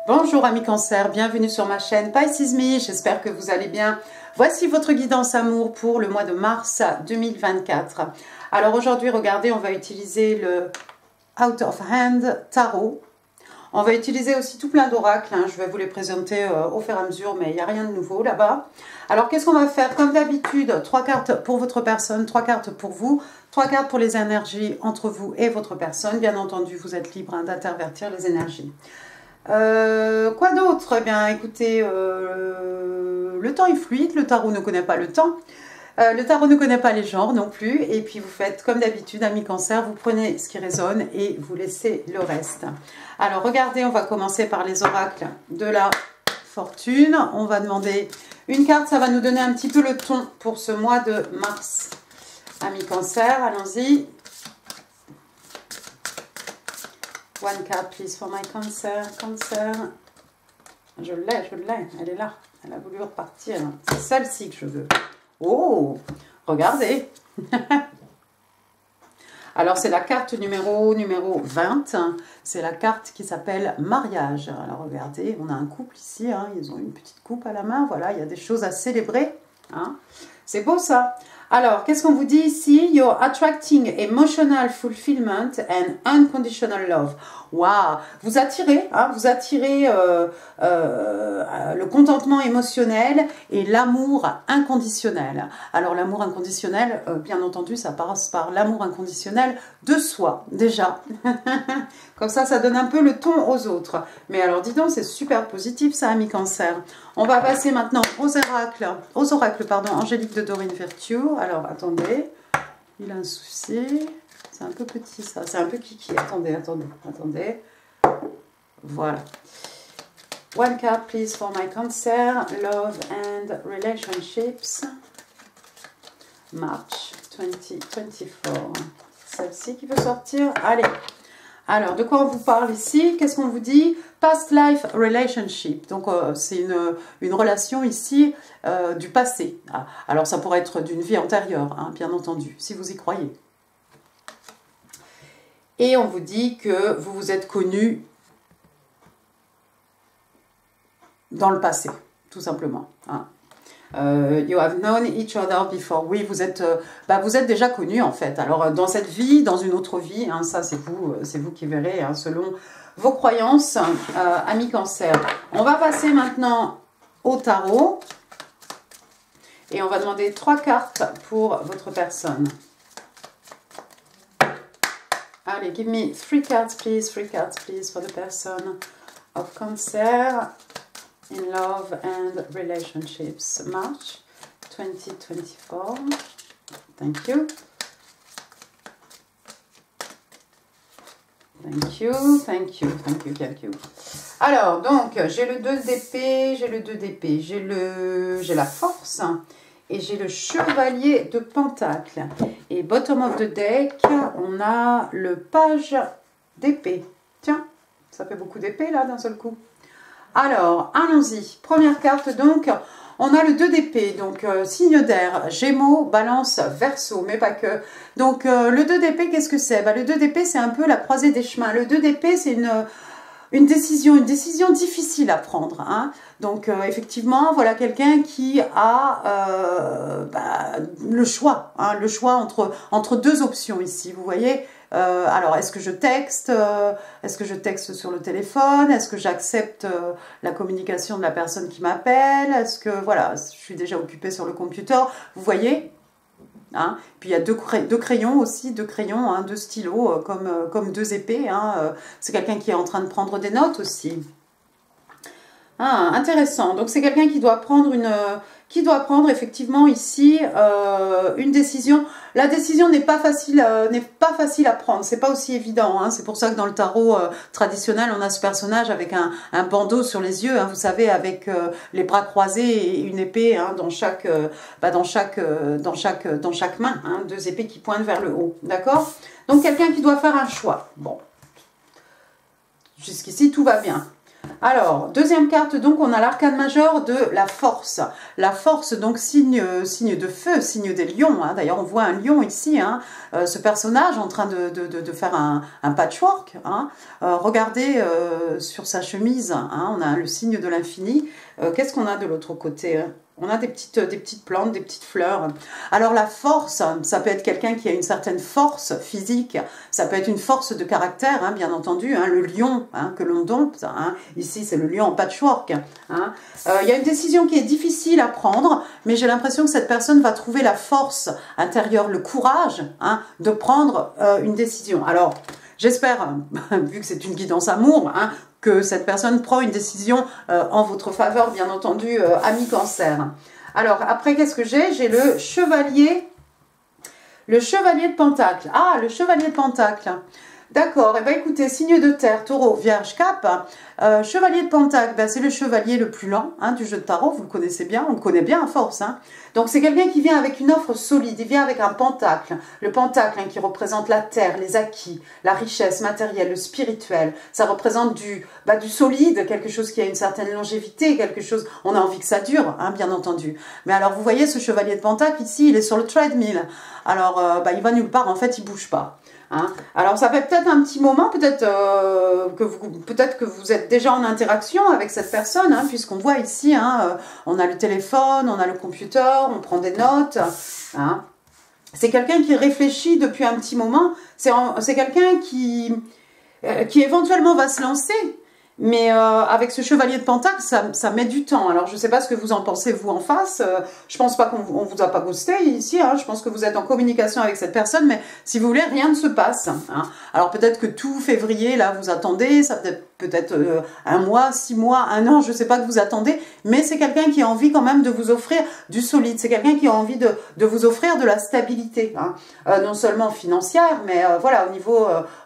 Bonjour amis cancer, bienvenue sur ma chaîne Pisces Me, j'espère que vous allez bien. Voici votre guidance amour pour le mois de mars 2024. Alors aujourd'hui, regardez, on va utiliser le Out of Hand Tarot. On va utiliser aussi tout plein d'oracles, hein. Je vais vous les présenter au fur et à mesure, mais il n'y a rien de nouveau là-bas. Alors qu'est-ce qu'on va faire? Comme d'habitude, 3 cartes pour votre personne, 3 cartes pour vous, 3 cartes pour les énergies entre vous et votre personne. Bien entendu, vous êtes libre d'intervertir les énergies. Quoi d'autre? Eh bien, écoutez, le temps est fluide, le tarot ne connaît pas le temps. Le tarot ne connaît pas les genres non plus. Et puis, vous faites comme d'habitude, amis cancer, vous prenez ce qui résonne et vous laissez le reste. Alors, regardez, on va commencer par les oracles de la fortune. On va demander une carte, ça va nous donner un petit peu le ton pour ce mois de mars. Amis cancer, allons-y. One card, please, for my cancer. Cancer. Je l'ai, elle est là. Elle a voulu repartir. C'est celle-ci que je veux. Oh, regardez. Alors, c'est la carte numéro 20. C'est la carte qui s'appelle mariage. Alors, regardez, on a un couple ici. Hein, ils ont une petite coupe à la main. Voilà, il y a des choses à célébrer. Hein. C'est beau, ça. Alors, qu'est-ce qu'on vous dit ici? You're attracting emotional fulfillment and unconditional love. Waouh! Vous attirez, hein, le contentement émotionnel et l'amour inconditionnel. Alors, l'amour inconditionnel, bien entendu, ça passe par l'amour inconditionnel de soi, déjà. Comme ça donne un peu le ton aux autres. Mais alors, dis donc, c'est super positif, ça, amis cancer. On va passer maintenant aux oracles, angéliques de Dorine Virtue. Alors, attendez, il a un souci. C'est un peu petit, ça. C'est un peu kiki. Attendez. Voilà. One card, please, for my cancer. Love and relationships. March 2024. Celle-ci qui veut sortir. Allez. Alors, de quoi on vous parle ici? Qu'est-ce qu'on vous dit? Past life relationship. Donc, c'est une relation ici du passé. Ah, alors, ça pourrait être d'une vie antérieure, hein, bien entendu, si vous y croyez. Et on vous dit que vous vous êtes connus dans le passé, tout simplement. Hein. You have known each other before. Oui, vous êtes déjà connus en fait. Alors dans cette vie, dans une autre vie, hein, ça c'est vous qui verrez, hein, selon vos croyances, amis cancer. On va passer maintenant au tarot et on va demander 3 cartes pour votre personne. Allez, give me 3 cards please, 3 cards please for the person of Cancer. In love and relationships, March 2024. Thank you. Thank you. Alors, donc, j'ai le 2 d'épée, j'ai la force et j'ai le chevalier de pentacle. Et bottom of the deck, on a le page d'épée. Tiens, ça fait beaucoup d'épée là d'un seul coup. Alors, allons-y. Première carte, donc, on a le 2 d'épée, donc signe d'air, Gémeaux, Balance, Verseau, mais pas que. Donc, le 2 d'épée, qu'est-ce que c'est? Le 2 d'épée, c'est un peu la croisée des chemins. Le 2 d'épée, c'est une décision difficile à prendre. Hein. Donc, effectivement, voilà quelqu'un qui a le choix, hein, entre 2 options ici, vous voyez. Alors, est-ce que je texte sur le téléphone? Est-ce que j'accepte la communication de la personne qui m'appelle? Est-ce que, voilà, je suis déjà occupée sur le computer? Vous voyez, hein? Puis il y a 2 crayons aussi, 2 crayons, hein, 2 stylos, comme 2 épées. Hein. C'est quelqu'un qui est en train de prendre des notes aussi. Ah, intéressant. Donc, c'est quelqu'un qui doit prendre effectivement ici une décision. La décision n'est pas facile à prendre. C'est pas aussi évident. Hein. C'est pour ça que dans le tarot traditionnel, on a ce personnage avec un bandeau sur les yeux. Hein, vous savez, avec les bras croisés et une épée, hein, dans chaque main. Hein, 2 épées qui pointent vers le haut. D'accord? Donc, quelqu'un qui doit faire un choix. Bon. Jusqu'ici, tout va bien. Alors, deuxième carte, donc, on a l'arcane majeur de la force. La force, donc, signe de feu, signe des lions. Hein. D'ailleurs, on voit un lion ici, hein, ce personnage en train de faire un patchwork. Hein. Regardez sur sa chemise, hein, on a le signe de l'infini. Qu'est-ce qu'on a de l'autre côté, hein? On a des petites plantes, des petites fleurs. Alors la force, ça peut être quelqu'un qui a une certaine force physique, ça peut être une force de caractère, hein, bien entendu, hein, le lion hein, que l'on dompte. Hein. Ici, c'est le lion en patchwork. Hein. Y a une décision qui est difficile à prendre, mais j'ai l'impression que cette personne va trouver la force intérieure, le courage hein, de prendre une décision. Alors, j'espère, vu que c'est une guidance amour, hein, que cette personne prend une décision en votre faveur, bien entendu, ami cancer. Alors, après, qu'est-ce que j'ai? J'ai le chevalier de Pentacle. Ah, le chevalier de Pentacle. D'accord, et bien écoutez, signe de terre, taureau, vierge, cap, chevalier de Pentacle, ben, c'est le chevalier le plus lent hein, du jeu de tarot, vous le connaissez bien, on le connaît bien à force. Hein. Donc c'est quelqu'un qui vient avec une offre solide, il vient avec un pentacle, le pentacle hein, qui représente la terre, les acquis, la richesse matérielle, le spirituel, ça représente du solide, quelque chose qui a une certaine longévité, quelque chose, on a envie que ça dure, hein, bien entendu. Mais alors vous voyez ce chevalier de Pentacle ici, il est sur le treadmill, alors il va nulle part, en fait il bouge pas. Hein. Alors ça fait peut-être un petit moment, peut-être que vous êtes déjà en interaction avec cette personne, hein, puisqu'on voit ici, hein, on a le téléphone, on a le computer, on prend des notes. Hein. C'est quelqu'un qui réfléchit depuis un petit moment, c'est quelqu'un qui éventuellement va se lancer. Mais avec ce chevalier de Pentacle, ça met du temps. Alors, je ne sais pas ce que vous en pensez, vous, en face. Je pense pas qu'on vous a pas ghosté ici. Hein. Je pense que vous êtes en communication avec cette personne. Mais si vous voulez, rien ne se passe. Hein. Alors, peut-être que tout février, là, vous attendez. Ça peut-être un mois, 6 mois, un an. Je ne sais pas que vous attendez. Mais c'est quelqu'un qui a envie quand même de vous offrir du solide. C'est quelqu'un qui a envie de vous offrir de la stabilité. Hein. Non seulement financière, mais voilà,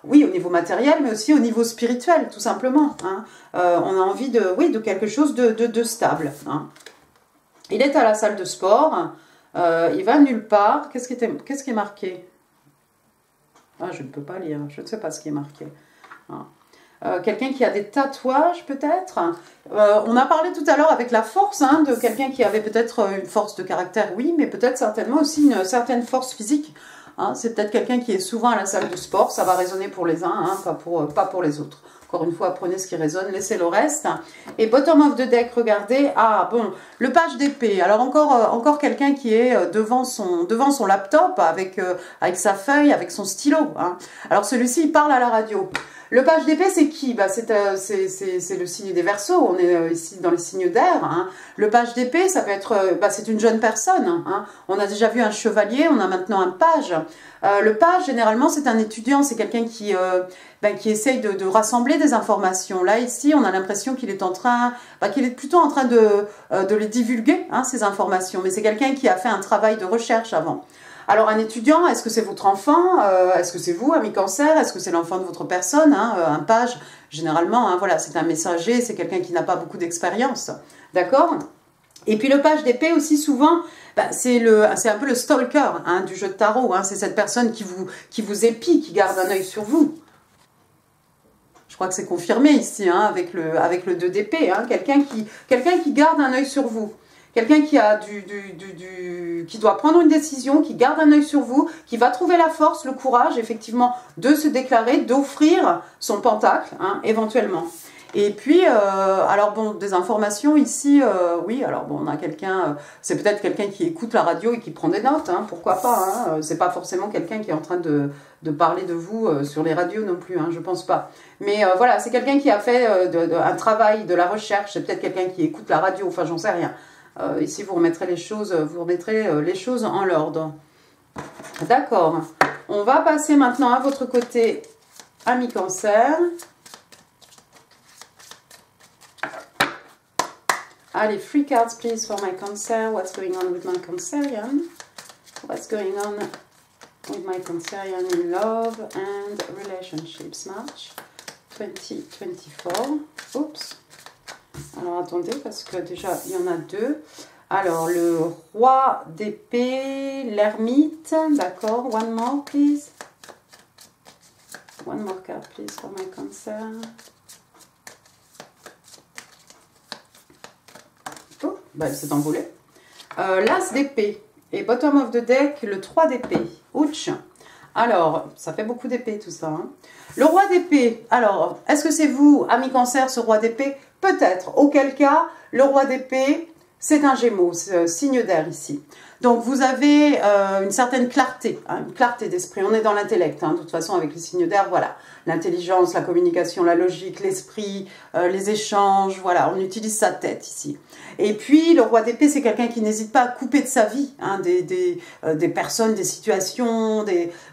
oui, au niveau matériel, mais aussi au niveau spirituel, tout simplement. Hein. On a envie de quelque chose de stable. Hein. Il est à la salle de sport, il va nulle part. Qu'est-ce qui est marqué? Ah, je ne peux pas lire, je ne sais pas ce qui est marqué. Hein. Quelqu'un qui a des tatouages peut-être. On a parlé tout à l'heure avec la force hein, de quelqu'un qui avait peut-être une force de caractère, oui, mais peut-être certainement aussi une certaine force physique. Hein. C'est peut-être quelqu'un qui est souvent à la salle de sport, ça va résonner pour les uns, hein, pas pour les autres. Encore une fois, prenez ce qui résonne, laissez le reste. Et bottom of the deck, regardez. Ah, bon, le page d'épée. Alors, encore quelqu'un qui est devant son laptop avec sa feuille, avec son stylo. Hein. Alors, celui-ci, il parle à la radio. Le page d'épée, c'est qui? C'est le signe des Verseaux. On est ici dans les signes d'air. Hein. Le page d'épée, ça peut être... c'est une jeune personne. Hein. On a déjà vu un chevalier, on a maintenant un page. Le page, généralement, c'est un étudiant. C'est quelqu'un qui essaye de rassembler des informations. Là, ici, on a l'impression qu'il est qu'il est plutôt en train de les divulguer, hein, ces informations. Mais c'est quelqu'un qui a fait un travail de recherche avant. Alors, un étudiant, est-ce que c'est votre enfant? Est-ce que c'est vous, ami cancer? Est-ce que c'est l'enfant de votre personne? Hein, un page, généralement, hein, voilà, c'est un messager, c'est quelqu'un qui n'a pas beaucoup d'expérience. D'accord? Et puis, le page d'épée aussi, souvent, c'est un peu le stalker hein, du jeu de tarot. Hein, c'est cette personne qui vous épie, qui garde un œil sur vous. Je crois que c'est confirmé ici, hein, avec le 2 d'épée. Hein, quelqu'un qui garde un œil sur vous. Quelqu'un qui doit prendre une décision, qui garde un œil sur vous, qui va trouver la force, le courage, effectivement, de se déclarer, d'offrir son pentacle, hein, éventuellement. Et puis, alors bon, des informations ici, oui, alors bon, on a quelqu'un, c'est peut-être quelqu'un qui écoute la radio et qui prend des notes, hein, pourquoi pas, hein, c'est pas forcément quelqu'un qui est en train de parler de vous sur les radios non plus, hein, je pense pas. Mais voilà, c'est quelqu'un qui a fait un travail, de la recherche, c'est peut-être quelqu'un qui écoute la radio, enfin j'en sais rien. Ici, vous remettrez les choses en l'ordre. D'accord. On va passer maintenant à votre côté, ami cancer. Allez, 3 cards, please, for my cancer. What's going on with my cancerian? What's going on with my cancerian in love and relationships? March 2024. Oups. Alors, attendez, parce que déjà, il y en a 2. Alors, le roi d'épée, l'ermite, d'accord. One more, please. One more card, please, for my cancer. bah, elle s'est envolée. L'As d'épée. Et bottom of the deck, le 3 d'épée. Ouch. Alors, ça fait beaucoup d'épée tout ça. Hein. Le roi d'épée. Alors, est-ce que c'est vous, ami Cancer, ce roi d'épée? Peut-être. Auquel cas, le roi d'épée, c'est un Gémeaux, signe d'air ici. Donc, vous avez une certaine clarté, hein, une clarté d'esprit. On est dans l'intellect, hein, de toute façon, avec les signes d'air, voilà. L'intelligence, la communication, la logique, l'esprit, les échanges, voilà. On utilise sa tête ici. Et puis, le roi d'épée, c'est quelqu'un qui n'hésite pas à couper de sa vie, hein, des personnes, des situations,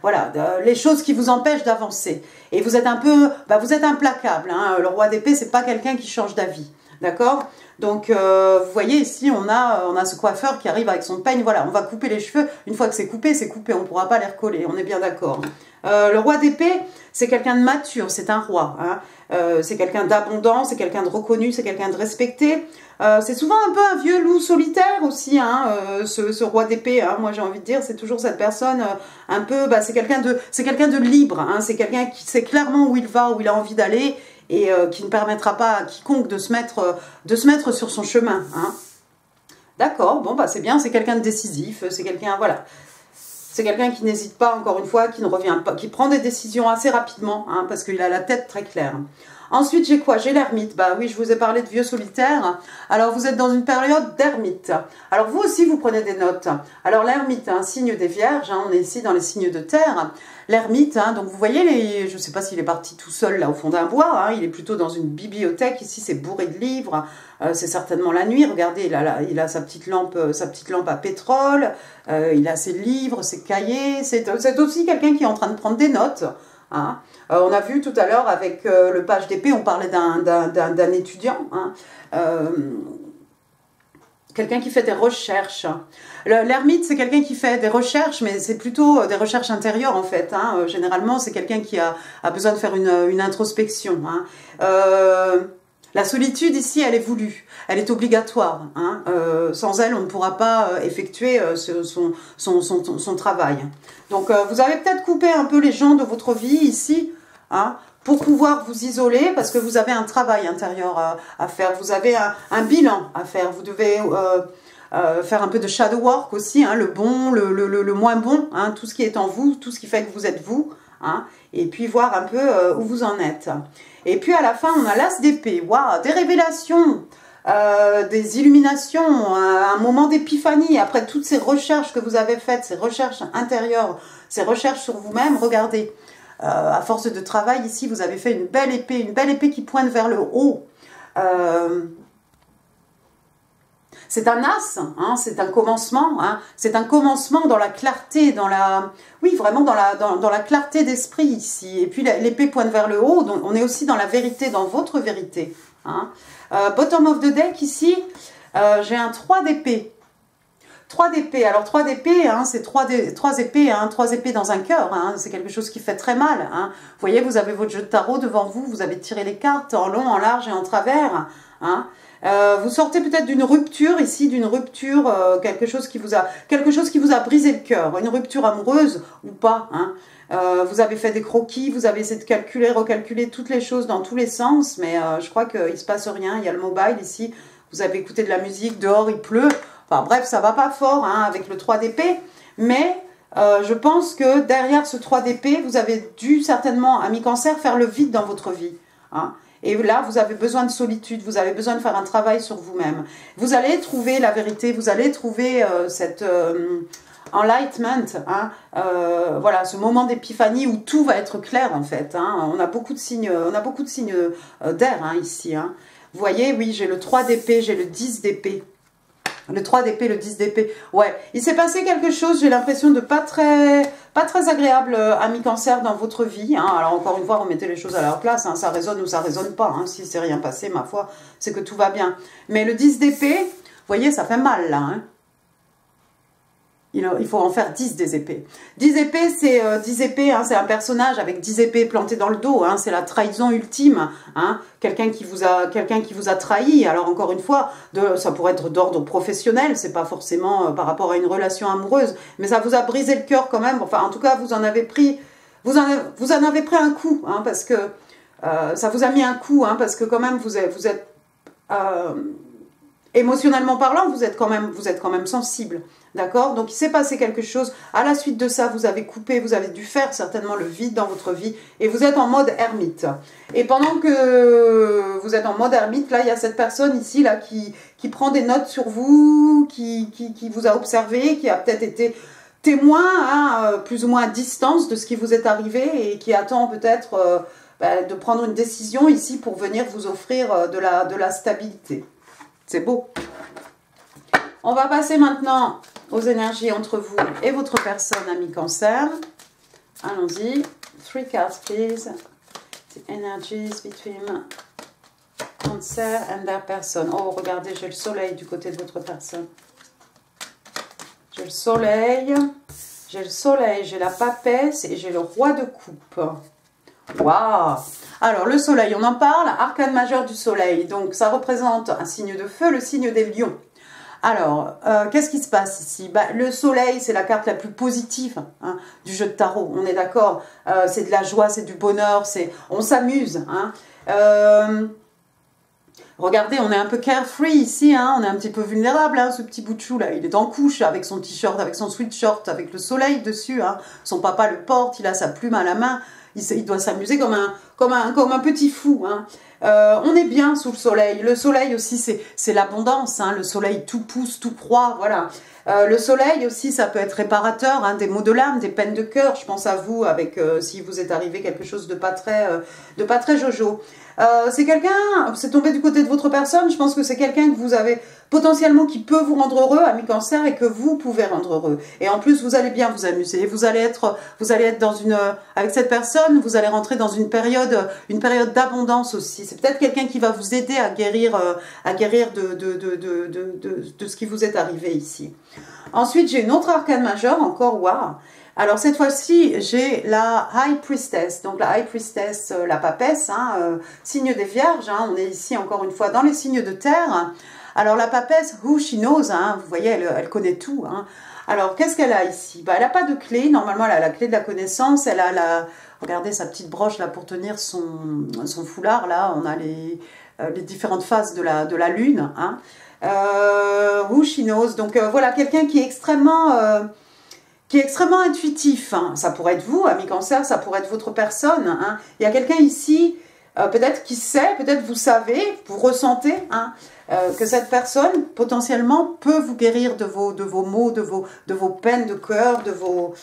voilà, les choses qui vous empêchent d'avancer. Et vous êtes un peu, bah, vous êtes implacable. Hein. Le roi d'épée, c'est pas quelqu'un qui change d'avis. D'accord? Donc, vous voyez ici, on a ce coiffeur qui arrive avec son peigne. Voilà, on va couper les cheveux. Une fois que c'est coupé, on ne pourra pas les recoller. On est bien d'accord. Le roi d'épée, c'est quelqu'un de mature, c'est un roi. Hein. C'est quelqu'un d'abondant, c'est quelqu'un de reconnu, c'est quelqu'un de respecté. C'est souvent un peu un vieux loup solitaire aussi, hein, ce roi d'épée. Hein, moi, j'ai envie de dire, c'est toujours cette personne un peu, bah, c'est quelqu'un de libre. Hein, c'est quelqu'un qui sait clairement où il va, où il a envie d'aller. Et qui ne permettra pas à quiconque de se mettre sur son chemin. Hein. D'accord, bon, bah c'est bien, c'est quelqu'un de décisif, c'est quelqu'un, voilà. C'est quelqu'un qui n'hésite pas, encore une fois, qui ne revient pas, qui prend des décisions assez rapidement, hein, parce qu'il a la tête très claire. Ensuite, j'ai quoi? J'ai l'ermite. Bah oui, je vous ai parlé de vieux solitaire. Alors, vous êtes dans une période d'ermite. Alors, vous aussi, vous prenez des notes. Alors, l'ermite, un signe des vierges. Hein, on est ici dans les signes de terre. L'ermite, hein, donc vous voyez, je ne sais pas s'il est parti tout seul là au fond d'un bois. Hein, il est plutôt dans une bibliothèque. Ici, c'est bourré de livres. C'est certainement la nuit. Regardez, il a sa petite lampe à pétrole. Il a ses livres, ses cahiers. C'est aussi quelqu'un qui est en train de prendre des notes. Hein. On a vu tout à l'heure avec le page d'épée, on parlait d'un étudiant, hein, quelqu'un qui fait des recherches. L'ermite, c'est quelqu'un qui fait des recherches, mais c'est plutôt des recherches intérieures en fait. Hein. Généralement, c'est quelqu'un qui a besoin de faire une introspection. Hein. La solitude ici, elle est voulue, elle est obligatoire. Hein. Sans elle, on ne pourra pas effectuer son travail. Donc, vous avez peut-être coupé un peu les gens de votre vie ici, hein, pour pouvoir vous isoler, parce que vous avez un travail intérieur à faire, vous avez un bilan à faire, vous devez faire un peu de shadow work aussi, hein, le bon, le moins bon, hein, tout ce qui est en vous, tout ce qui fait que vous êtes vous, hein, et puis voir un peu où vous en êtes. Et puis à la fin, on a l'as d'épée, waouh, des révélations, des illuminations, un moment d'épiphanie, après toutes ces recherches que vous avez faites, ces recherches intérieures, ces recherches sur vous-même, regardez, à force de travail, ici, vous avez fait une belle épée qui pointe vers le haut. C'est un as, hein, c'est un commencement, hein, c'est un commencement dans la clarté, oui, vraiment dans la clarté d'esprit ici. Et puis l'épée pointe vers le haut, donc on est aussi dans la vérité, dans votre vérité. Hein. Bottom of the deck ici, j'ai un 3 d'épée. 3 d'épée, alors 3 d'épée, hein, c'est 3 épées, hein, 3 épées dans un cœur, hein, c'est quelque chose qui fait très mal. Hein. Vous voyez, vous avez votre jeu de tarot devant vous, vous avez tiré les cartes en long, en large et en travers. Hein. Vous sortez peut-être d'une rupture ici, d'une rupture, quelque chose qui vous a brisé le cœur, une rupture amoureuse ou pas. Hein. Vous avez fait des croquis, vous avez essayé de calculer, recalculer toutes les choses dans tous les sens, mais je crois qu'il ne se passe rien. Il y a le mobile ici, vous avez écouté de la musique, dehors il pleut. Enfin bref, ça va pas fort hein, avec le 3 d'épée, mais je pense que derrière ce 3 d'épée, vous avez dû certainement, ami Cancer, faire le vide dans votre vie. Hein. Et là, vous avez besoin de solitude, vous avez besoin de faire un travail sur vous-même. Vous allez trouver la vérité, vous allez trouver cette enlightenment, hein, voilà, ce moment d'épiphanie où tout va être clair en fait. Hein. On a beaucoup de signes, d'air hein, ici. Hein. Vous voyez, oui, j'ai le 3 d'épée, j'ai le 10 d'épée. Le 3 d'épée, le 10 d'épée. Ouais, il s'est passé quelque chose, j'ai l'impression de pas très agréable, ami Cancer, dans votre vie. Hein. Alors, encore une fois, remettez les choses à leur place. Hein. Ça résonne ou ça résonne pas. Hein. Si c'est rien passé, ma foi, c'est que tout va bien. Mais le 10 d'épée, vous voyez, ça fait mal, là. Hein. Il faut en faire 10 des épées. 10 épées, c'est 10 épées, hein, c'est un personnage avec 10 épées plantées dans le dos. Hein, c'est la trahison ultime. Hein, quelqu'un qui vous a trahi. Alors encore une fois, ça pourrait être d'ordre professionnel. C'est pas forcément par rapport à une relation amoureuse, mais ça vous a brisé le cœur quand même. Enfin, en tout cas, vous en avez pris un coup, hein, parce que ça vous a mis un coup, hein, parce que quand même vous êtes émotionnellement parlant, vous êtes quand même sensible. D'accord? Donc il s'est passé quelque chose. À la suite de ça, vous avez coupé, vous avez dû faire certainement le vide dans votre vie. Et vous êtes en mode ermite. Et pendant que vous êtes en mode ermite, là, il y a cette personne ici là, qui prend des notes sur vous, qui vous a observé, qui a peut-être été témoin, hein, plus ou moins à distance de ce qui vous est arrivé et qui attend peut-être de prendre une décision ici pour venir vous offrir de la stabilité. C'est beau. On va passer maintenant aux énergies entre vous et votre personne, ami Cancer. Allons-y. 3 cards, please. The energies between Cancer and their person. Oh, regardez, j'ai le soleil du côté de votre personne. J'ai le soleil, j'ai la papesse et j'ai le roi de coupe. Waouh! Alors, le soleil, on en parle. Arcane majeur du soleil. Donc, ça représente un signe de feu, le signe des lions. Alors, qu'est-ce qui se passe ici? Le soleil, c'est la carte la plus positive hein, du jeu de tarot, on est d'accord. C'est de la joie, c'est du bonheur, on s'amuse. Hein. Regardez, on est un peu carefree ici, hein, on est un petit peu vulnérable, hein, ce petit bout de chou là. Il est en couche avec son t-shirt, avec son sweatshirt, avec le soleil dessus. Hein. Son papa le porte, il a sa plume à la main. Il doit s'amuser comme un petit fou. Hein. On est bien sous le soleil. Le soleil aussi, c'est l'abondance. Hein. Le soleil tout pousse, tout croît. Voilà. Le soleil aussi, ça peut être réparateur. Hein, des maux de l'âme, des peines de cœur. Je pense à vous avec si vous est arrivé quelque chose de pas très jojo. C'est quelqu'un, c'est tombé du côté de votre personne, je pense que c'est quelqu'un que vous avez potentiellement qui peut vous rendre heureux, ami Cancer, et que vous pouvez rendre heureux. Et en plus, vous allez bien vous amuser. Vous allez être dans avec cette personne, vous allez rentrer dans une période d'abondance aussi. C'est peut-être quelqu'un qui va vous aider à guérir de ce qui vous est arrivé ici. Ensuite, j'ai une autre arcane majeure, encore, waouh. Alors cette fois-ci, j'ai la High Priestess, donc la High Priestess, la papesse, hein, signe des vierges, hein, on est ici encore une fois dans les signes de terre. Alors la papesse, who she knows, hein, vous voyez, elle connaît tout. Hein. Alors qu'est-ce qu'elle a ici? Elle n'a pas de clé, normalement elle a la clé de la connaissance, elle a regardez sa petite broche là pour tenir son foulard, là on a les différentes phases de la lune. Hein. Who she knows, donc voilà, quelqu'un qui est extrêmement intuitif. Hein. Ça pourrait être vous, ami Cancer, ça pourrait être votre personne. Hein. Il y a quelqu'un ici, peut-être qui sait, peut-être vous savez, vous ressentez hein, que cette personne, potentiellement, peut vous guérir de vos maux, de vos peines de cœur, de vos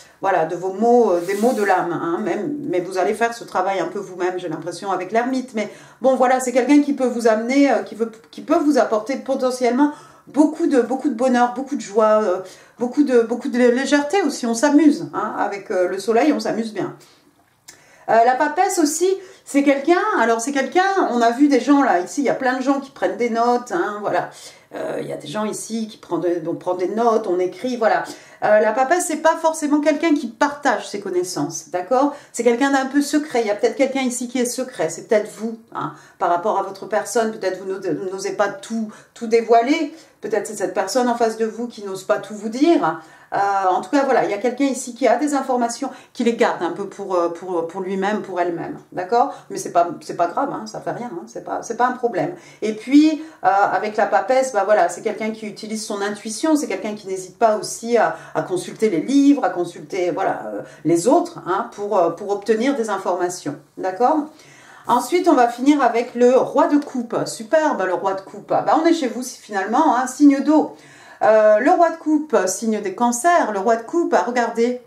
maux, des maux de l'âme. Hein, mais vous allez faire ce travail un peu vous-même, j'ai l'impression, avec l'ermite. Mais bon, voilà, c'est quelqu'un qui peut vous amener, qui peut vous apporter potentiellement beaucoup de bonheur, beaucoup de joie, beaucoup de légèreté aussi. On s'amuse hein, avec le soleil, on s'amuse bien. La papesse aussi, c'est quelqu'un, on a vu des gens là, ici, il y a plein de gens qui prennent des notes, hein, voilà. Il y a des gens ici qui prennent des notes, on écrit, voilà. La papesse, c'est pas forcément quelqu'un qui partage ses connaissances, d'accord? C'est quelqu'un d'un peu secret, il y a peut-être quelqu'un ici qui est secret, c'est peut-être vous, hein, par rapport à votre personne, peut-être vous n'osez pas tout dévoiler, peut-être c'est cette personne en face de vous qui n'ose pas tout vous dire. En tout cas, voilà, il y a quelqu'un ici qui a des informations, qui les garde un peu pour lui-même, pour elle-même, d'accord? Mais c'est pas grave, hein, ça fait rien, hein, c'est pas un problème. Et puis, avec la papesse, bah voilà, c'est quelqu'un qui utilise son intuition, c'est quelqu'un qui n'hésite pas aussi à consulter les livres, à consulter, voilà, les autres, hein, pour obtenir des informations, d'accord? Ensuite, on va finir avec le roi de coupe, superbe le roi de coupe. Bah, on est chez vous finalement, hein, signe d'eau. Le roi de coupe, signe des cancers, le roi de coupe, regardez.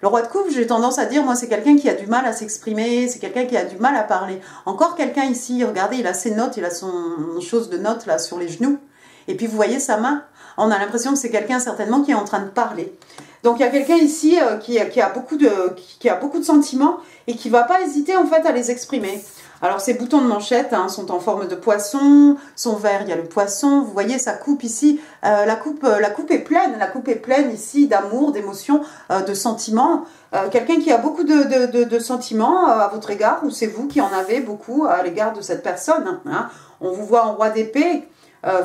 Le roi de coupe, j'ai tendance à dire, moi, c'est quelqu'un qui a du mal à s'exprimer, c'est quelqu'un qui a du mal à parler. Encore quelqu'un ici, regardez, il a ses notes, il a son chose de notes là sur les genoux. Et puis, vous voyez sa main, on a l'impression que c'est quelqu'un certainement qui est en train de parler. Donc, il y a quelqu'un ici qui a beaucoup de sentiments et qui ne va pas hésiter en fait à les exprimer. Alors, ces boutons de manchette hein, sont en forme de poisson, son verre, il y a le poisson, vous voyez sa coupe ici, la coupe est pleine ici d'amour, d'émotions, de sentiments. Quelqu'un qui a beaucoup de sentiments à votre égard, ou c'est vous qui en avez beaucoup à l'égard de cette personne. Hein. On vous voit en roi d'épée,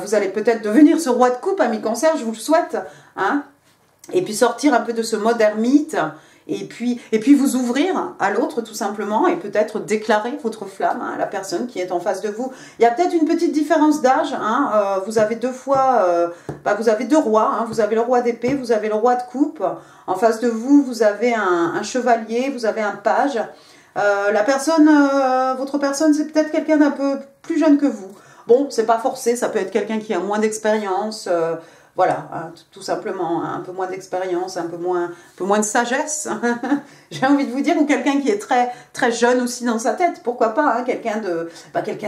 vous allez peut-être devenir ce roi de coupe, ami Cancer, je vous le souhaite. Hein. Et puis sortir un peu de ce mode ermite, et puis vous ouvrir à l'autre tout simplement et peut-être déclarer votre flamme à la personne qui est en face de vous. Il y a peut-être une petite différence d'âge, hein, vous avez deux fois, vous avez deux rois, hein, vous avez le roi d'épée, vous avez le roi de coupe, en face de vous, vous avez un chevalier, vous avez un page. La personne, votre personne, c'est peut-être quelqu'un d'un peu plus jeune que vous. Bon, c'est pas forcé, ça peut être quelqu'un qui a moins d'expérience, voilà, hein, tout simplement, hein, un peu moins d'expérience, un peu moins de sagesse, j'ai envie de vous dire, ou quelqu'un qui est très, très jeune aussi dans sa tête, pourquoi pas, hein, quelqu'un de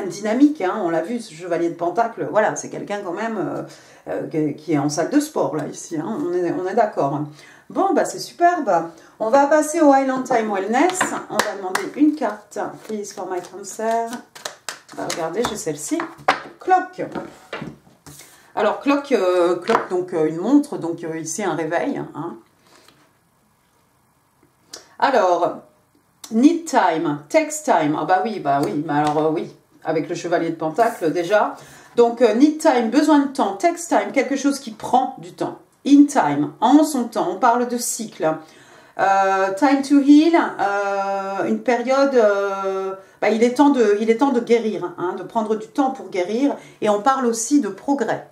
dynamique, hein, on l'a vu, ce chevalier de Pentacle, voilà, c'est quelqu'un quand même qui est en salle de sport, là, ici, hein, on est d'accord. Bon, bah c'est superbe. On va passer au Highland Time Wellness. On va demander une carte. Please for my cancer. Regardez, j'ai celle-ci. Clock. Alors, clock, donc une montre, donc ici un réveil. Hein. Alors, need time, text time. Ah bah oui, mais alors oui, avec le chevalier de Pentacle déjà. Donc, need time, besoin de temps, text time, quelque chose qui prend du temps. In time, en son temps, on parle de cycle. Time to heal, une période, il est temps de guérir, hein, de prendre du temps pour guérir, et on parle aussi de progrès.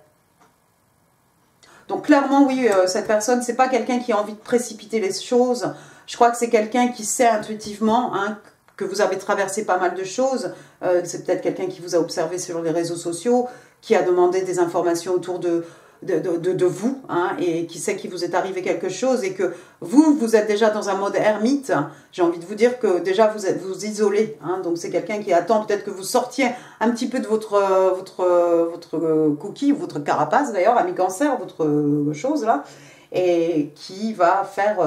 Donc clairement, oui, cette personne, c'est pas quelqu'un qui a envie de précipiter les choses, je crois que c'est quelqu'un qui sait intuitivement, hein, que vous avez traversé pas mal de choses, c'est peut-être quelqu'un qui vous a observé sur les réseaux sociaux, qui a demandé des informations autour de vous, hein, et qui sait qu'il vous est arrivé quelque chose et que vous êtes déjà dans un mode ermite. J'ai envie de vous dire que déjà vous isolez, hein, donc c'est quelqu'un qui attend peut-être que vous sortiez un petit peu de votre cookie ou votre carapace d'ailleurs, ami cancer, votre chose là, et qui va faire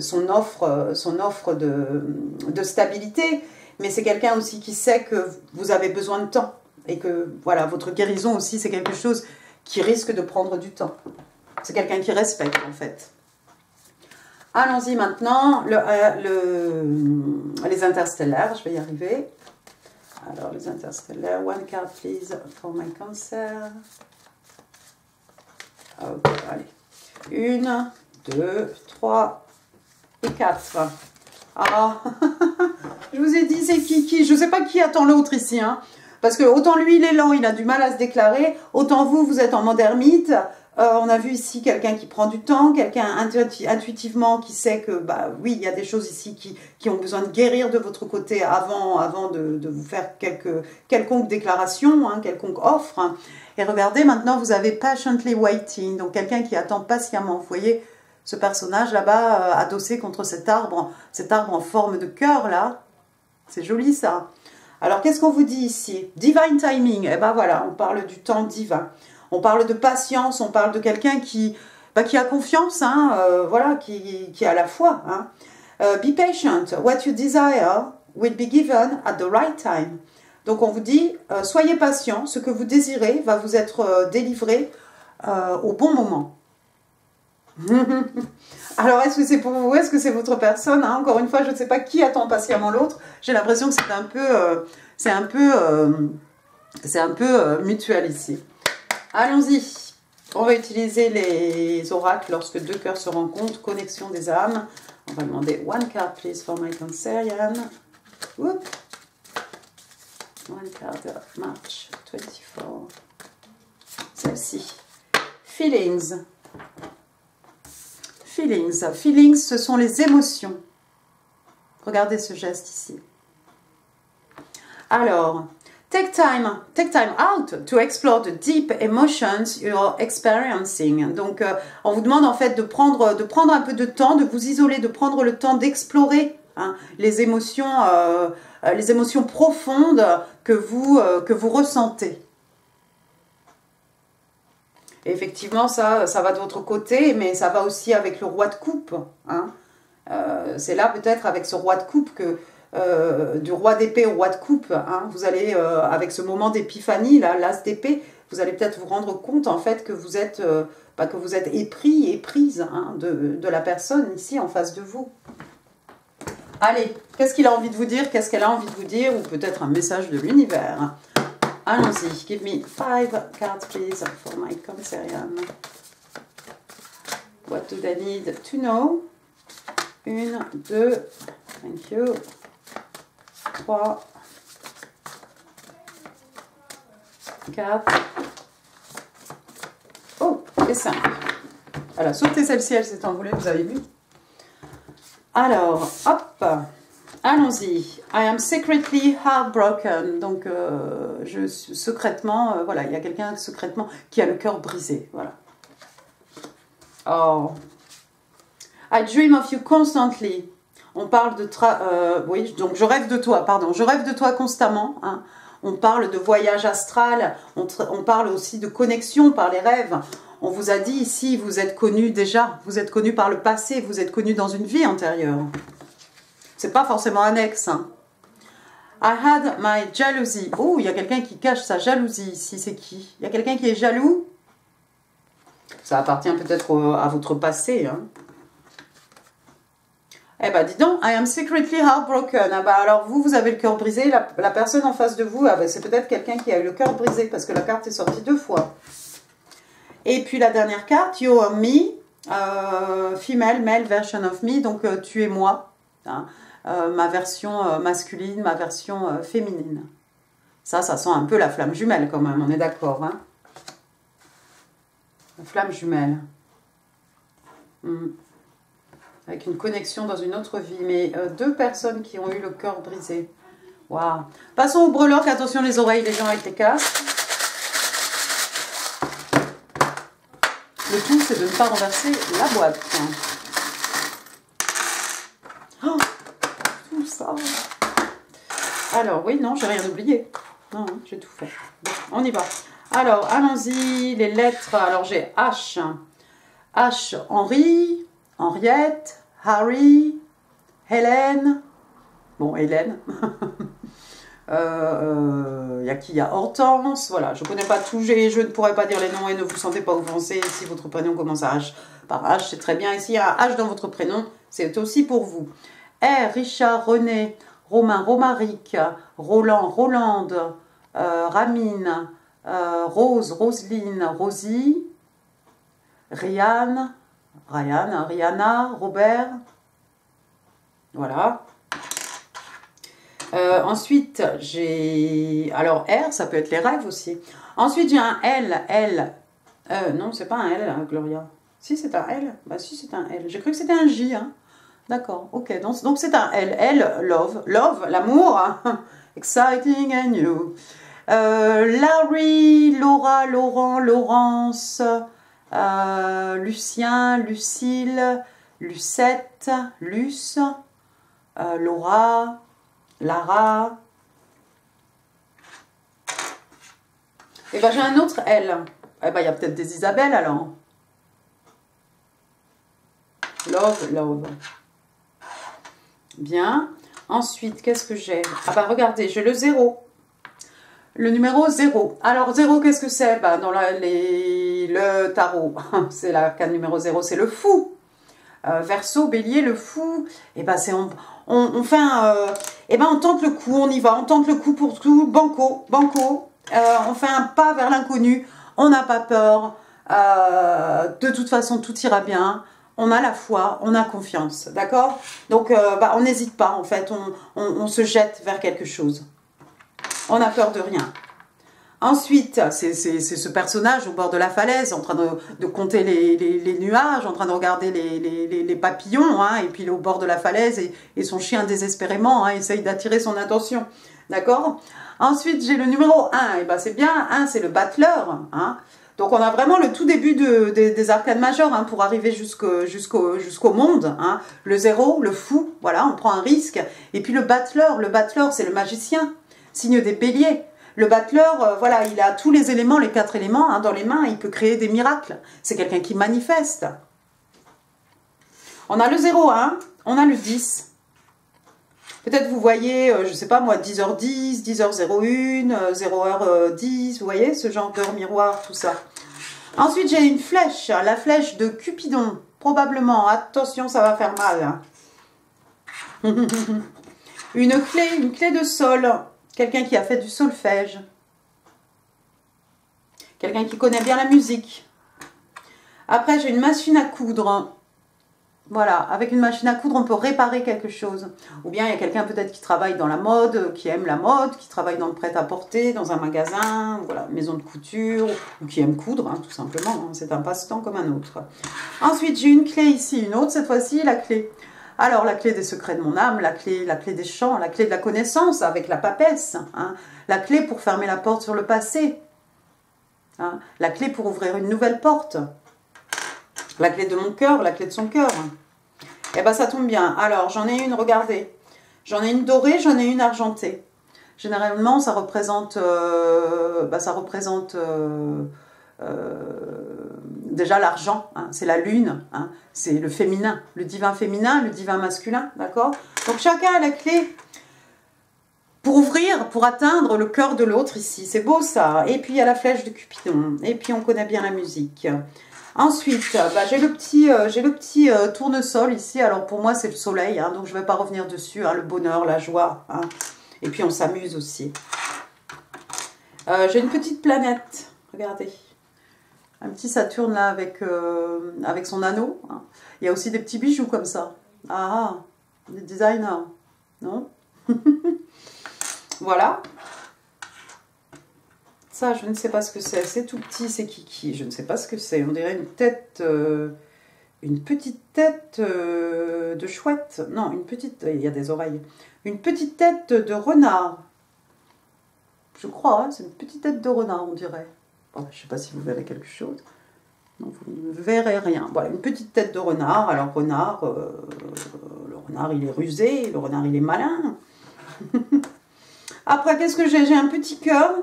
son offre de stabilité, mais c'est quelqu'un aussi qui sait que vous avez besoin de temps. Et que, voilà, votre guérison aussi, c'est quelque chose qui risque de prendre du temps. C'est quelqu'un qui respecte, en fait. Allons-y maintenant, les interstellaires, je vais y arriver. Alors, les interstellaires, one card please for my cancer. Ok, allez. 1, 2, 3 et 4. Ah, je vous ai dit, c'est qui. Je ne sais pas qui attend l'autre ici, hein. Parce que autant lui, il est lent, il a du mal à se déclarer, autant vous êtes en mode ermite. On a vu ici quelqu'un qui prend du temps, quelqu'un intuitivement qui sait que, oui, il y a des choses ici qui ont besoin de guérir de votre côté avant de vous faire quelconque déclaration, hein, quelconque offre. Hein. Et regardez, maintenant, vous avez patiently waiting, donc quelqu'un qui attend patiemment. Vous voyez ce personnage là-bas adossé contre cet arbre en forme de cœur, là. C'est joli, ça. Alors, qu'est-ce qu'on vous dit ici? Divine timing. Eh ben voilà, on parle du temps divin. On parle de patience, on parle de quelqu'un qui a confiance, hein, voilà, qui a la foi. Hein. Be patient. What you desire will be given at the right time. Donc, on vous dit, soyez patient. Ce que vous désirez va vous être délivré au bon moment. Alors, est-ce que c'est pour vous? Est-ce que c'est votre personne, hein? Encore une fois, je ne sais pas qui attend patiemment l'autre. J'ai l'impression que c'est un peu mutuel ici. Allons-y. On va utiliser les oracles lorsque deux cœurs se rencontrent. Connexion des âmes. On va demander one card, please, for my Cancerian. One card, March 24. Celle-ci. Feelings. Feelings, ce sont les émotions. Regardez ce geste ici. Alors, take time out to explore the deep emotions you're experiencing. Donc, on vous demande en fait de prendre un peu de temps, de vous isoler, de prendre le temps d'explorer, hein, les émotions profondes que vous ressentez. Et effectivement, ça va de votre côté, mais ça va aussi avec le roi de coupe. Hein. C'est là peut-être avec ce roi de coupe que du roi d'épée au roi de coupe, hein, vous allez, avec ce moment d'épiphanie, l'as d'épée, vous allez peut-être vous rendre compte en fait que vous êtes épris et prise, hein, de la personne ici en face de vous. Allez, qu'est-ce qu'il a envie de vous dire? Qu'est-ce qu'elle a envie de vous dire? Ou peut-être un message de l'univers. Allons-y, give me 5 cards please for my Cancerian. What do they need to know? 1, 2, thank you. 3, 4. Oh, et 5. Voilà, sautez celle-ci, elle s'est envolée, vous avez vu. Alors, hop, allons-y. I am secretly heartbroken. Donc, secrètement, voilà, il y a quelqu'un secrètement qui a le cœur brisé. Voilà. Oh. I dream of you constantly. On parle de... oui, donc je rêve de toi, pardon. Je rêve de toi constamment. Hein. On parle de voyage astral. On parle aussi de connexion par les rêves. On vous a dit ici, vous êtes connu déjà. Vous êtes connu par le passé. Vous êtes connu dans une vie antérieure. C'est pas forcément annexe. Hein. I had my jealousy. Oh, il y a quelqu'un qui cache sa jalousie ici. C'est qui? Il y a quelqu'un qui est jaloux? Ça appartient peut-être à votre passé. Hein. Eh ben, dis donc, I am secretly heartbroken. Ah ben, alors, vous avez le cœur brisé. La personne en face de vous, ah ben, c'est peut-être quelqu'un qui a eu le cœur brisé parce que la carte est sortie 2 fois. Et puis, la dernière carte, you are me, female, male version of me. Donc, tu es moi. Hein, ma version masculine, ma version féminine. Ça sent un peu la flamme jumelle quand même, on est d'accord. Hein, la flamme jumelle. Avec une connexion dans une autre vie. Mais 2 personnes qui ont eu le cœur brisé. Waouh. Passons au breloque. Attention les oreilles, les gens avec les casques. Le tout, c'est de ne pas renverser la boîte. Oh, tout ça. Alors, oui, non, j'ai rien oublié. Non, j'ai tout fait. Bon, on y va. Alors, allons-y. Les lettres. Alors, j'ai H. H, Henri. Henriette, Harry, Hélène, bon, Hélène, il y a qui? Il y a Hortense, voilà, je ne connais pas tout, je ne pourrais pas dire les noms et ne vous sentez pas offensés si votre prénom commence à H. Par H, c'est très bien, ici il y a un H dans votre prénom, c'est aussi pour vous. R, Richard, René, Romain, Romaric, Roland, Rolande, Ramine, Rose, Roseline, Rosie, Ryan, Rihanna, Robert, voilà. Ensuite, j'ai... Alors, R, ça peut être les rêves aussi. Ensuite, j'ai un L. Non, c'est pas un L, hein, Gloria. Si, c'est un L. Bah, si, c'est un L. J'ai cru que c'était un J. Hein. D'accord, ok. Donc, c'est un L. L, love. Love, l'amour. Hein. Exciting and new. Larry, Laura, Laurent, Laurence... Lucien, Lucille, Lucette, Luce, Laura, Lara. Et ben j'ai un autre L. Eh ben il y a peut-être des Isabelle alors. Love, love. Bien. Ensuite, qu'est-ce que j'ai? Ah bah regardez, j'ai le 0. Le numéro 0. Alors 0, qu'est-ce que c'est? Bah, dans le tarot, c'est l'arcane numéro 0, c'est le fou. Verseau, bélier, le fou. Et bah c'est on fait un... et ben on tente le coup, on y va, on tente le coup pour tout, banco, banco. On fait un pas vers l'inconnu, on n'a pas peur. De toute façon, tout ira bien. On a la foi, on a confiance, d'accord? Donc bah, on n'hésite pas en fait, on se jette vers quelque chose. On n'a peur de rien. Ensuite, c'est ce personnage au bord de la falaise, en train de compter les nuages, en train de regarder les papillons, hein, et puis il est au bord de la falaise, et son chien désespérément hein, essaye d'attirer son attention. D'accord? Ensuite, j'ai le numéro 1, et ben c'est bien, 1 c'est le battleur. Hein. Donc on a vraiment le tout début des arcanes majeures hein, pour arriver jusqu'au monde. Hein. Le 0, le fou, voilà, on prend un risque. Et puis le battleur c'est le magicien. Signe des béliers. Le battleur, voilà, il a tous les éléments, les 4 éléments hein, dans les mains, il peut créer des miracles. C'est quelqu'un qui manifeste. On a le 01, on a le 10. Peut-être vous voyez, je ne sais pas moi, 10h10, 10h01, 0h10, vous voyez, ce genre d'heure miroir, tout ça. Ensuite, j'ai une flèche, la flèche de Cupidon, probablement. Attention, ça va faire mal. Une clé de sol. Quelqu'un qui a fait du solfège. Quelqu'un qui connaît bien la musique. Après, j'ai une machine à coudre. Voilà, avec une machine à coudre, on peut réparer quelque chose. Ou bien il y a quelqu'un peut-être qui travaille dans la mode, qui aime la mode, qui travaille dans le prêt-à-porter, dans un magasin, voilà, maison de couture, ou qui aime coudre, hein, tout simplement. Hein, c'est un passe-temps comme un autre. Ensuite, j'ai une clé ici, une autre, cette fois-ci, la clé. Alors, la clé des secrets de mon âme, la clé des champs, la clé de la connaissance avec la papesse, hein, la clé pour fermer la porte sur le passé, hein, la clé pour ouvrir une nouvelle porte. La clé de mon cœur, la clé de son cœur. Eh bien, ça tombe bien. Alors, j'en ai une, regardez. J'en ai une dorée, j'en ai une argentée. Généralement, ça représente, déjà l'argent. Hein, c'est la lune. Hein, c'est le féminin, le divin masculin. D'accord? Donc, chacun a la clé pour ouvrir, pour atteindre le cœur de l'autre ici. C'est beau, ça. Et puis, il y a la flèche de Cupidon. Et puis, on connaît bien la musique. Ensuite, j'ai le petit tournesol ici. Alors pour moi, c'est le soleil, hein, donc je ne vais pas revenir dessus. Hein, le bonheur, la joie. Hein. Et puis on s'amuse aussi. J'ai une petite planète. Regardez. Un petit Saturne là avec son anneau. Hein. Il y a aussi des petits bijoux comme ça. Ah, des designers. Non? Voilà. Ça, je ne sais pas ce que c'est. C'est tout petit, c'est kiki. Je ne sais pas ce que c'est. On dirait une tête, une petite tête de chouette. Non, une petite. Il y a des oreilles. Une petite tête de renard. Je crois, hein, c'est une petite tête de renard, on dirait. Bon, je ne sais pas si vous verrez quelque chose. Non, vous ne verrez rien. Voilà, une petite tête de renard. Alors, renard, le renard, il est rusé. Le renard, il est malin. Après, qu'est-ce que j'ai? J'ai un petit cœur.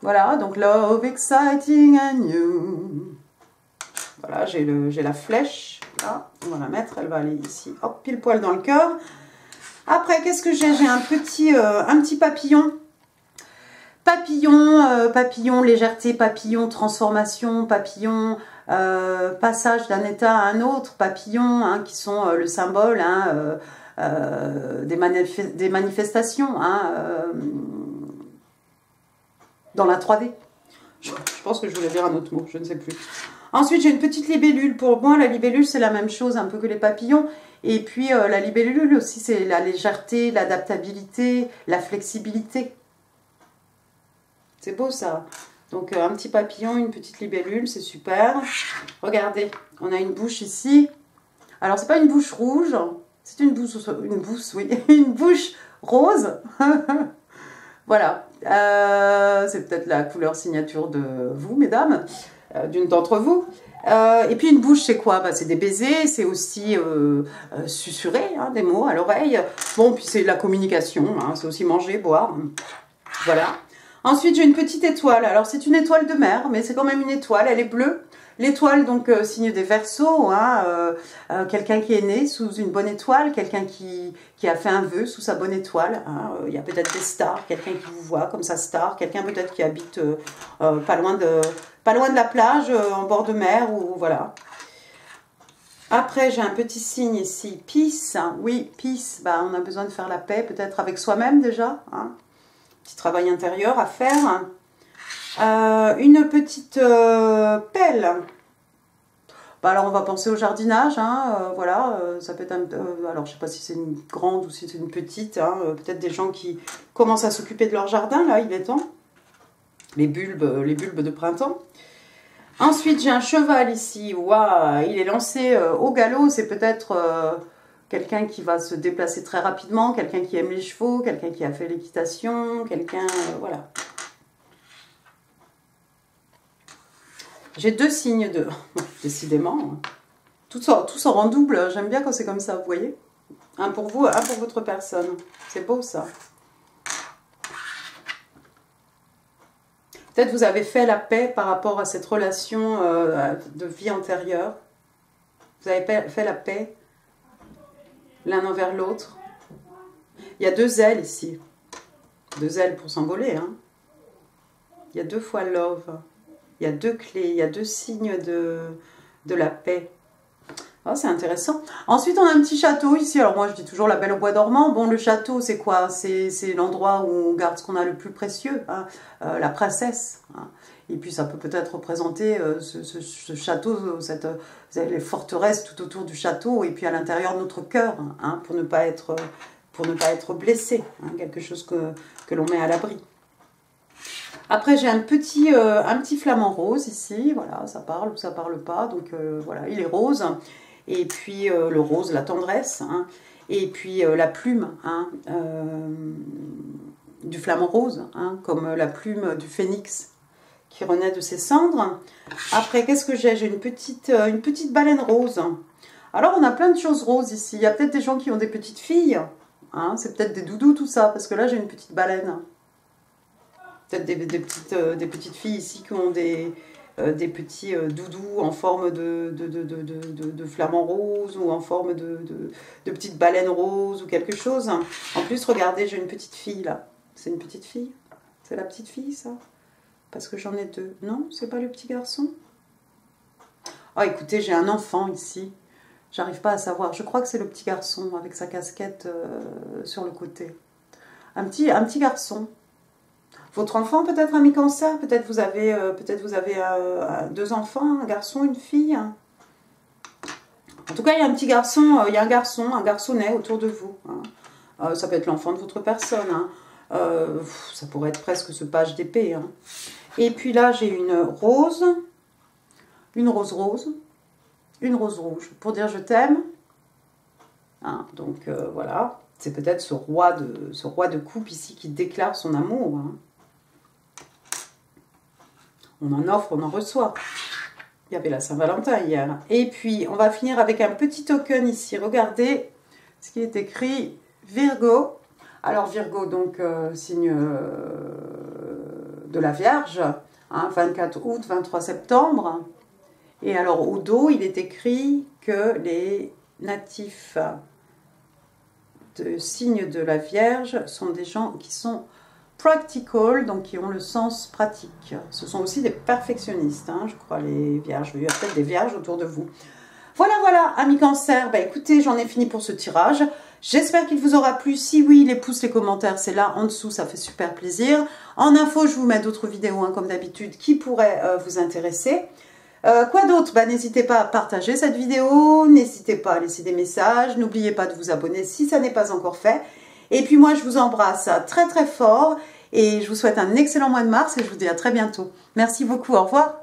Voilà, donc love, exciting and new. Voilà, j'ai la flèche. Là, on va la mettre, elle va aller ici. Hop, pile poil dans le cœur. Après, qu'est-ce que j'ai? J'ai un petit papillon. Papillon, légèreté, papillon, transformation, papillon, passage d'un état à un autre, papillon, hein, qui sont le symbole hein, des manifestations. Hein, dans la 3D. Je pense que je voulais dire un autre mot, je ne sais plus. Ensuite, j'ai une petite libellule. Pour moi, la libellule, c'est la même chose, un peu que les papillons. Et puis, la libellule aussi, c'est la légèreté, l'adaptabilité, la flexibilité. C'est beau, ça. Donc, un petit papillon, une petite libellule, c'est super. Regardez, on a une bouche ici. Alors, c'est pas une bouche rouge, c'est une bouche, oui, une bouche rose. Voilà, c'est peut-être la couleur signature de vous, mesdames, d'une d'entre vous. Et puis une bouche, c'est quoi? C'est des baisers, c'est aussi susurrer hein, des mots à l'oreille. Bon, puis c'est la communication, hein, c'est aussi manger, boire. Voilà. Ensuite, j'ai une petite étoile. Alors, c'est une étoile de mer, mais c'est quand même une étoile, elle est bleue. L'étoile, donc, signe des Verseaux, hein, quelqu'un qui est né sous une bonne étoile, quelqu'un qui a fait un vœu sous sa bonne étoile. Hein, il y a peut-être des stars, quelqu'un qui vous voit comme sa star, quelqu'un peut-être qui habite pas loin de la plage, en bord de mer, ou voilà. Après, j'ai un petit signe ici, peace. Oui, peace, on a besoin de faire la paix, peut-être avec soi-même déjà. Hein. Petit travail intérieur à faire. Une petite pelle. Alors on va penser au jardinage, hein, voilà, ça peut être alors je sais pas si c'est une grande ou si c'est une petite, hein, peut-être des gens qui commencent à s'occuper de leur jardin, là, il est temps. Les bulbes de printemps. Ensuite j'ai un cheval ici, waouh, il est lancé au galop, c'est peut-être quelqu'un qui va se déplacer très rapidement, quelqu'un qui aime les chevaux, quelqu'un qui a fait l'équitation, quelqu'un, voilà. J'ai deux signes de... Décidément. Tout sort en double. J'aime bien quand c'est comme ça, vous voyez. Un pour vous, un pour votre personne. C'est beau, ça. Peut-être vous avez fait la paix par rapport à cette relation de vie antérieure. Vous avez fait la paix l'un envers l'autre. Il y a deux ailes ici. Deux ailes pour s'envoler. Hein. Il y a deux fois love. Il y a deux clés, il y a deux signes de la paix. Oh, c'est intéressant. Ensuite, on a un petit château ici. Alors moi, je dis toujours la Belle au bois dormant. Bon, le château, c'est quoi? C'est l'endroit où on garde ce qu'on a le plus précieux, hein, la princesse. Hein. Et puis, ça peut peut-être représenter ce château, les forteresses tout autour du château, et puis à l'intérieur de notre cœur, hein, pour ne pas être blessé. Hein, quelque chose que l'on met à l'abri. Après, j'ai un petit flamant rose ici. Voilà, ça parle ou ça parle pas. Donc, voilà, il est rose. Et puis le rose, la tendresse, hein, et puis la plume hein, du flamant rose, hein, comme la plume du phénix qui renaît de ses cendres. Après, qu'est-ce que j'ai? J'ai une petite baleine rose. Alors, on a plein de choses roses ici. Il y a peut-être des gens qui ont des petites filles, hein, c'est peut-être des doudous tout ça, parce que là, j'ai une petite baleine. Peut-être des petites filles ici qui ont des petits doudous en forme de flamant rose ou en forme de petite baleine rose ou quelque chose. En plus, regardez, j'ai une petite fille là. C'est une petite fille? C'est la petite fille ça? Parce que j'en ai deux. Non, c'est pas le petit garçon? Ah, écoutez, j'ai un enfant ici. J'arrive pas à savoir. Je crois que c'est le petit garçon avec sa casquette sur le côté. Un petit garçon. Votre enfant peut-être, ami Cancer, peut-être vous avez deux enfants, un garçon, une fille. En tout cas, il y a un petit garçon, il y a un garçonnet autour de vous. Hein. Ça peut être l'enfant de votre personne. Hein. Ça pourrait être presque ce page d'épée. Hein. Et puis là, j'ai une rose rose, une rose rouge, pour dire je t'aime. Hein, donc voilà, c'est peut-être ce roi de coupe ici qui déclare son amour. Hein. On en offre, on en reçoit. Il y avait la Saint-Valentin hier. Et puis, on va finir avec un petit token ici. Regardez ce qui est écrit Virgo. Alors, Virgo, donc, signe de la Vierge. Hein, 24 août, 23 septembre. Et alors, au dos, il est écrit que les natifs de signe de la Vierge sont des gens qui sont practical, donc qui ont le sens pratique. Ce sont aussi des perfectionnistes, hein, je crois, les vierges. Il y a peut-être des vierges autour de vous. Voilà, voilà, amis Cancer. Bah, écoutez, j'en ai fini pour ce tirage. J'espère qu'il vous aura plu. Si oui, les pouces, les commentaires, c'est là en dessous, ça fait super plaisir. En info, je vous mets d'autres vidéos, hein, comme d'habitude, qui pourraient vous intéresser. Quoi d'autre? Bah, n'hésitez pas à partager cette vidéo, n'hésitez pas à laisser des messages, n'oubliez pas de vous abonner si ça n'est pas encore fait. Et puis moi, je vous embrasse très très fort et je vous souhaite un excellent mois de mars et je vous dis à très bientôt. Merci beaucoup, au revoir.